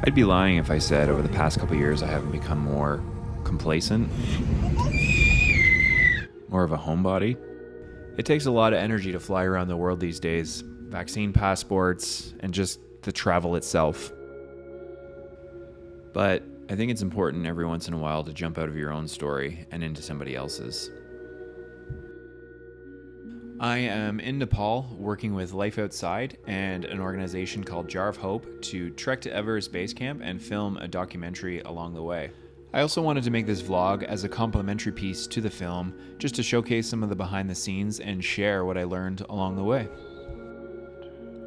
I'd be lying if I said over the past couple years I haven't become more complacent, more of a homebody. It takes a lot of energy to fly around the world these days, vaccine passports, and just the travel itself. But I think it's important every once in a while to jump out of your own story and into somebody else's. I am in Nepal working with Life Outside and an organization called Jar of Hope to trek to Everest Base Camp and film a documentary along the way. I also wanted to make this vlog as a complimentary piece to the film, just to showcase some of the behind the scenes and share what I learned along the way.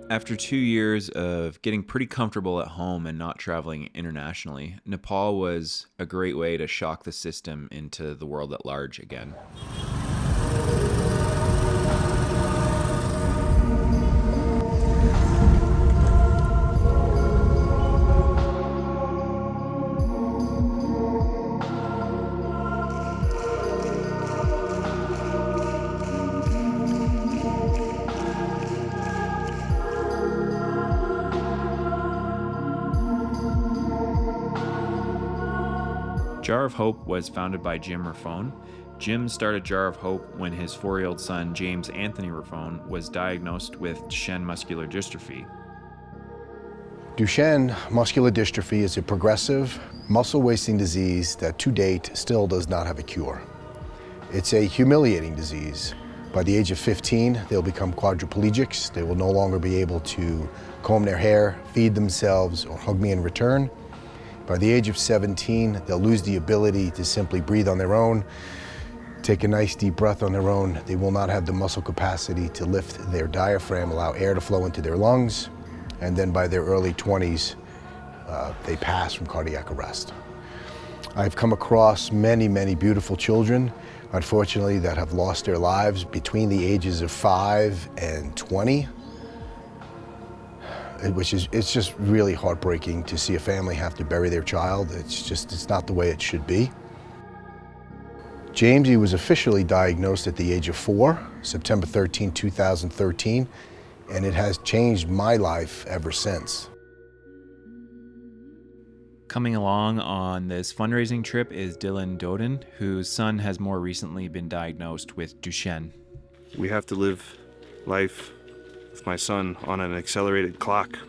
After 2 years of getting pretty comfortable at home and not traveling internationally, Nepal was a great way to shock the system into the world at large again. Jar of Hope was founded by Jim Raffone. Jim started Jar of Hope when his 4-year-old son, James Anthony Raffone, was diagnosed with Duchene Muscular Dystrophy. Duchene Muscular Dystrophy is a progressive, muscle-wasting disease that to date still does not have a cure. It's a humiliating disease. By the age of 15, they'll become quadriplegics. They will no longer be able to comb their hair, feed themselves, or hug me in return. By the age of 17, they'll lose the ability to simply breathe on their own, take a nice deep breath on their own. They will not have the muscle capacity to lift their diaphragm, allow air to flow into their lungs, and then by their early 20s, they pass from cardiac arrest. I've come across many, many beautiful children, unfortunately, that have lost their lives between the ages of 5 and 20. It's just really heartbreaking to see a family have to bury their child. It's not the way it should be. Jamesy was officially diagnosed at the age of 4, September 13, 2013, and it has changed my life ever since. Coming along on this fundraising trip is Dylan Doden, whose son has more recently been diagnosed with Duchenne. We have to live life with my son on an accelerated clock,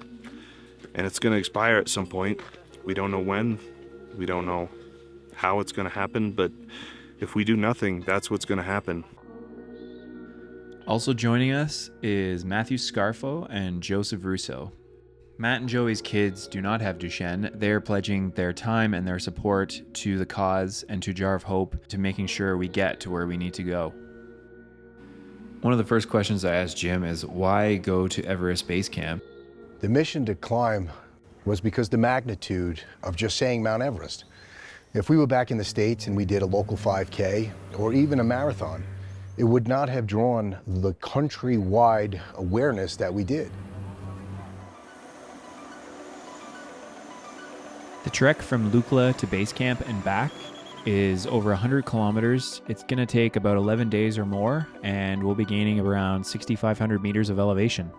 and it's going to expire at some point. We don't know when, we don't know how it's going to happen, but if we do nothing, that's what's going to happen. Also joining us is Matthew Scarfo and Joseph Russo. Matt and Joey's kids do not have Duchenne. They're pledging their time and their support to the cause and to Jar of Hope, to making sure we get to where we need to go. One of the first questions I asked Jim is, why go to Everest Base Camp? The mission to climb was because the magnitude of just saying Mount Everest. If we were back in the States and we did a local 5K or even a marathon, it would not have drawn the country-wide awareness that we did. The trek from Lukla to base camp and back is over 100 kilometers. It's going to take about 11 days or more, and we'll be gaining around 6,500 meters of elevation.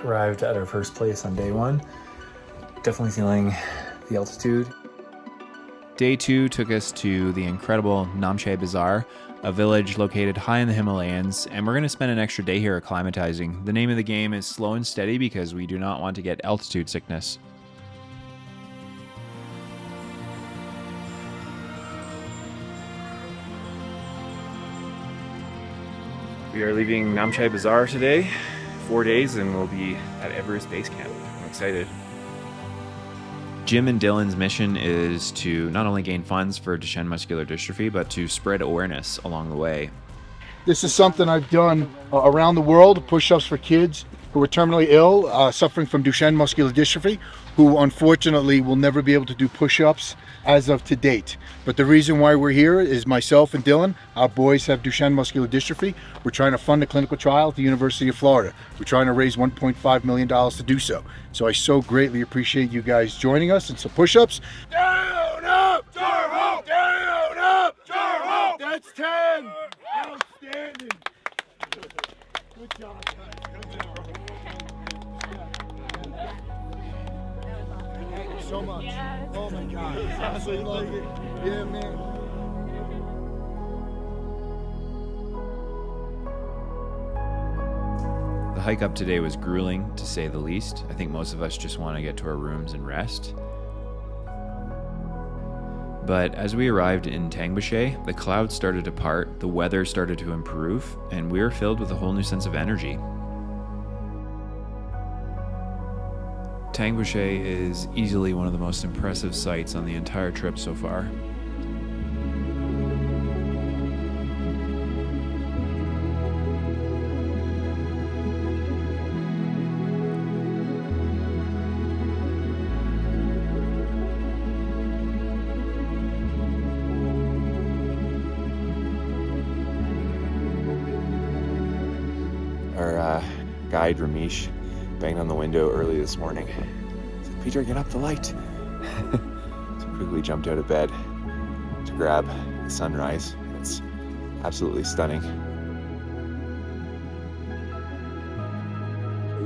Arrived at our first place on day 1. Definitely feeling the altitude. Day 2 took us to the incredible Namche Bazaar, a village located high in the Himalayas, and we're going to spend an extra day here acclimatizing. The name of the game is slow and steady because we do not want to get altitude sickness. We are leaving Namche Bazaar today, 4 days, and we'll be at Everest Basecamp. I'm excited. Jim and Dylan's mission is to not only gain funds for Duchenne Muscular Dystrophy, but to spread awareness along the way. This is something I've done around the world, push-ups for kids who are terminally ill, suffering from Duchenne Muscular Dystrophy, who unfortunately will never be able to do push-ups as of to date. But the reason why we're here is myself and Dylan, our boys have Duchenne Muscular Dystrophy. We're trying to fund a clinical trial at the University of Florida. We're trying to raise $1.5 million to do so. So I so greatly appreciate you guys joining us, and some push-ups. Down, up, Jar of Hope! Down, up, Jar of Hope! That's 10! Outstanding! Good job, guys. Thank you so much. Yes. Oh my God. Absolutely love it. Yeah, man. The hike up today was grueling, to say the least. I think most of us just want to get to our rooms and rest. But as we arrived in Tangbache, the clouds started to part, the weather started to improve, and we were filled with a whole new sense of energy. Tangbache is easily one of the most impressive sights on the entire trip so far. Our guide Ramesh banged on the window early this morning. He said, "Peter, get up the light." So quickly jumped out of bed to grab the sunrise. It's absolutely stunning.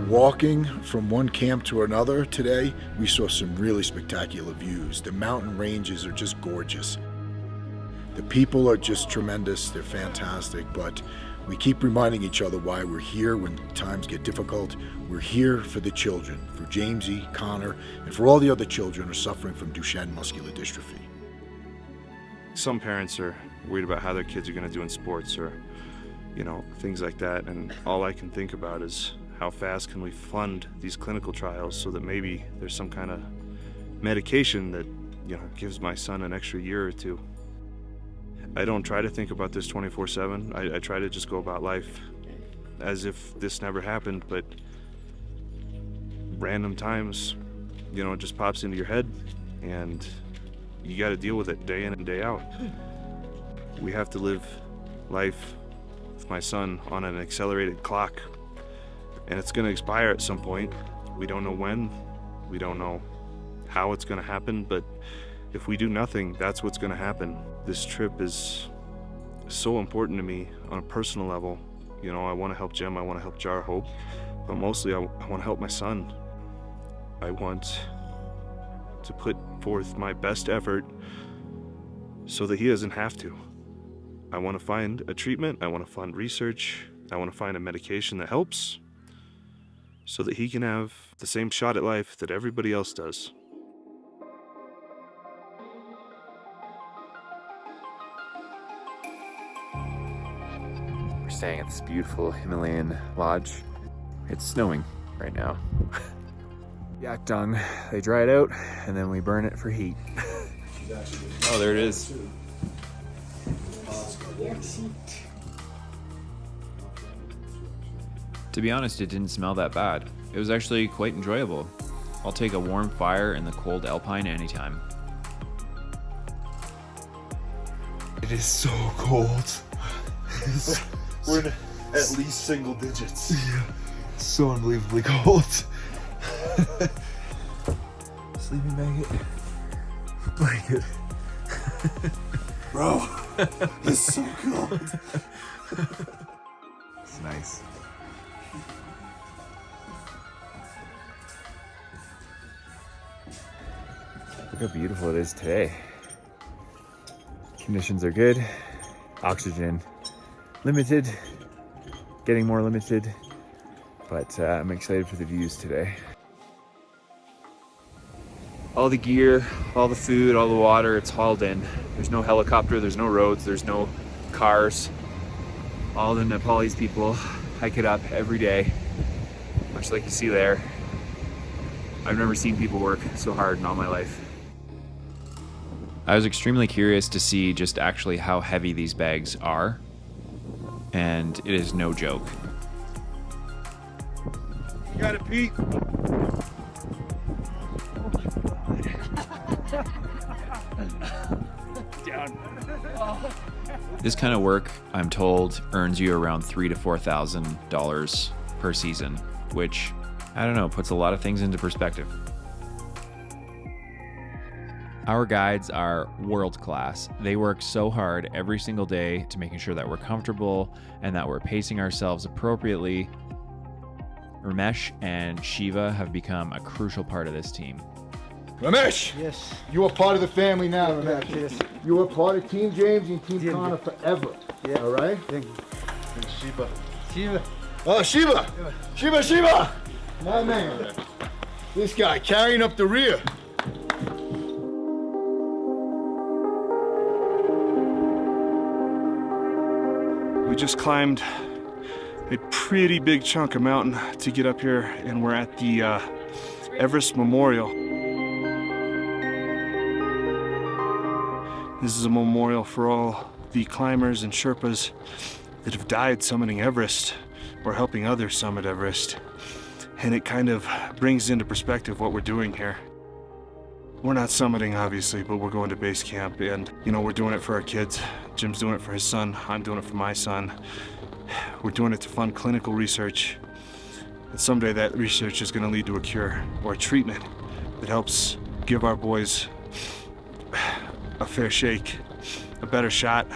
Walking from one camp to another today, we saw some really spectacular views. The mountain ranges are just gorgeous. The people are just tremendous, they're fantastic, but we keep reminding each other why we're here when times get difficult. We're here for the children, for Jamesy, Connor, and for all the other children who are suffering from Duchene Muscular Dystrophy. Some parents are worried about how their kids are going to do in sports or, things like that. And all I can think about is how fast can we fund these clinical trials so that maybe there's some kind of medication that, gives my son an extra year or two. I don't try to think about this 24/7. I try to just go about life as if this never happened, but random times, it just pops into your head and you got to deal with it day in and day out. We have to live life with my son on an accelerated clock, and it's going to expire at some point. We don't know when, we don't know how it's going to happen, but if we do nothing, that's what's going to happen. This trip is so important to me on a personal level. I want to help Jim, I want to help Jar Hope, but mostly I want to help my son. I want to put forth my best effort so that he doesn't have to. I want to find a treatment, I want to fund research, I want to find a medication that helps so that he can have the same shot at life that everybody else does. We're staying at this beautiful Himalayan lodge. It's snowing right now. Yak dung, they dry it out and then we burn it for heat. Oh, there it is. To be honest, it didn't smell that bad. It was actually quite enjoyable. I'll take a warm fire in the cold alpine anytime. It is so cold. We're in at least single digits. Yeah, so unbelievably cold. Sleeping blanket. Bro, it's so cold. It's nice. Look how beautiful it is today. Conditions are good. Oxygen limited, getting more limited, but I'm excited for the views today. All the gear, all the food, all the water, it's hauled in. There's no helicopter, there's no roads, there's no cars. All the Nepalese people hike it up every day, much like you see there. I've never seen people work so hard in all my life. I was extremely curious to see just actually how heavy these bags are, and it is no joke. You got it, Pete. This kind of work, I'm told, earns you around $3,000 to $4,000 per season, which, I don't know, puts a lot of things into perspective. Our guides are world class. They work so hard every single day to making sure that we're comfortable and that we're pacing ourselves appropriately. Ramesh and Shiva have become a crucial part of this team. Ramesh! Yes. You are part of the family now, Ramesh. Yes. You are part of Team James and Team Team Connor forever. Yeah. All right? Thank you. And Shiva. Shiva. Oh, Shiva! Shiva! My man. This guy carrying up the rear. We just climbed a pretty big chunk of mountain to get up here, and we're at the Everest Memorial. This is a memorial for all the climbers and Sherpas that have died summiting Everest or helping others summit Everest. And it kind of brings into perspective what we're doing here. We're not summiting, obviously, but we're going to base camp, and we're doing it for our kids. Jim's doing it for his son. I'm doing it for my son. We're doing it to fund clinical research. And someday that research is going to lead to a cure or a treatment that helps give our boys a fair shake, a better shot.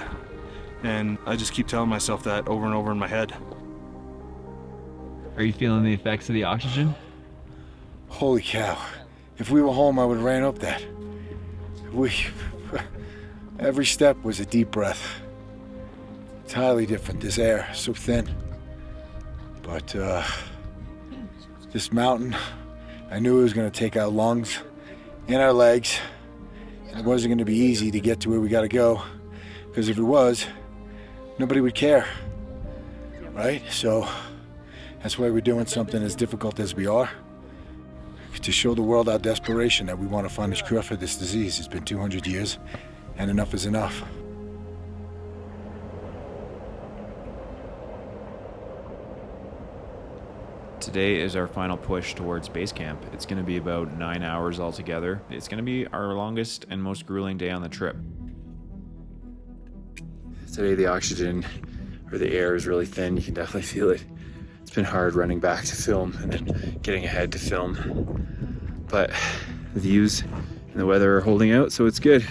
And I just keep telling myself that over and over in my head. Are you feeling the effects of the oxygen? Holy cow. If we were home, I would have ran up that. Every step was a deep breath. It's highly different. This air, so thin. But this mountain, I knew it was going to take our lungs and our legs. And it wasn't going to be easy to get to where we got to go. Because if it was, nobody would care. Right? So that's why we're doing something as difficult as we are. To show the world our desperation that we want to find a cure for this disease. It's been 200 years, and enough is enough. Today is our final push towards base camp. It's going to be about 9 hours altogether. It's going to be our longest and most grueling day on the trip. Today the oxygen, or the air, is really thin. You can definitely feel it. It's been hard running back to film and then getting ahead to film. But the views and the weather are holding out, so it's good.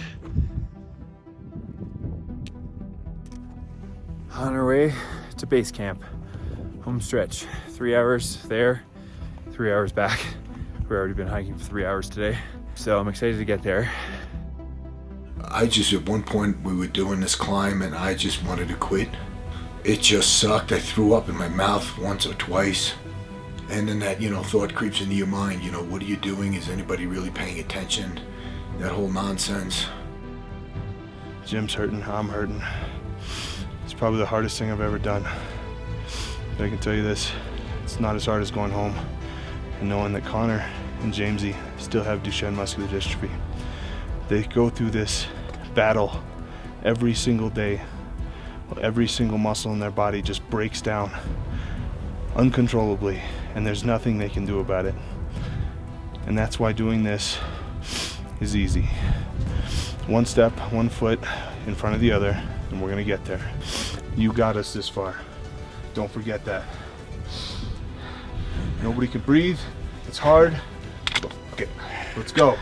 On our way to base camp. Home stretch. 3 hours there, 3 hours back. We've already been hiking for 3 hours today, so I'm excited to get there. At one point we were doing this climb and I just wanted to quit. It just sucked. I threw up in my mouth once or twice. And then that, thought creeps into your mind, what are you doing? Is anybody really paying attention? That whole nonsense. Jim's hurting, I'm hurting. It's probably the hardest thing I've ever done. But I can tell you this, it's not as hard as going home and knowing that Connor and Jamesy still have Duchene Muscular Dystrophy. They go through this battle every single day. Every single muscle in their body just breaks down uncontrollably, and there's nothing they can do about it. And that's why doing this is easy. One step, 1 foot in front of the other, and we're gonna get there. You got us this far. Don't forget that. Nobody can breathe. It's hard. But fuck it. Let's go.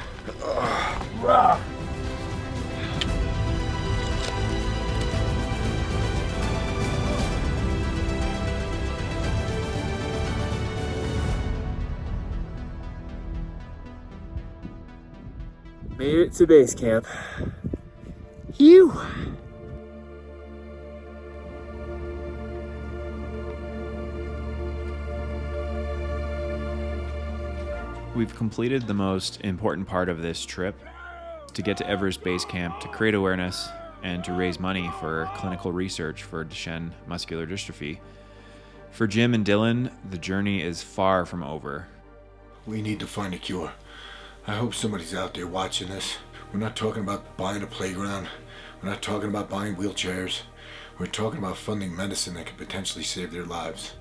Made it to base camp. Phew! We've completed the most important part of this trip, to get to Everest Base Camp to create awareness and to raise money for clinical research for Duchenne Muscular Dystrophy. For Jim and Dylan, the journey is far from over. We need to find a cure. I hope somebody's out there watching this. We're not talking about buying a playground. We're not talking about buying wheelchairs. We're talking about funding medicine that could potentially save their lives.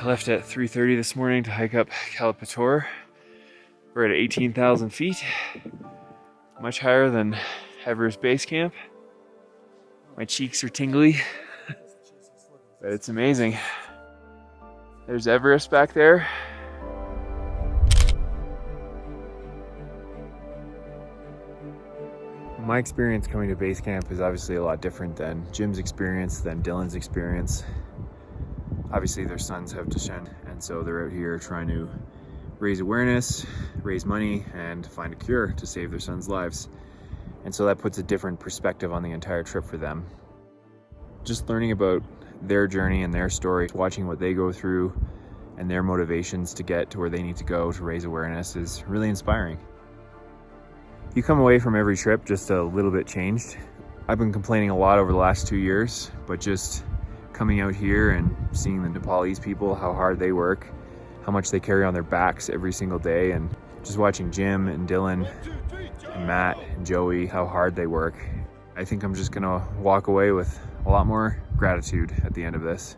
I left at 3:30 this morning to hike up Kalapator. We're at 18,000 feet, much higher than Everest Base Camp. My cheeks are tingly, but it's amazing. There's Everest back there. My experience coming to base camp is obviously a lot different than Jim's experience, than Dylan's experience. Obviously their sons have Duchene, and so they're out here trying to raise awareness, raise money, and find a cure to save their sons' lives. And so that puts a different perspective on the entire trip for them. Just learning about their journey and their story, watching what they go through and their motivations to get to where they need to go to raise awareness is really inspiring. You come away from every trip just a little bit changed. I've been complaining a lot over the last 2 years, but just coming out here and seeing the Nepalese people, how hard they work, how much they carry on their backs every single day, and just watching Jim and Dylan and Matt and Joey, how hard they work. I think I'm just gonna walk away with a lot more gratitude at the end of this.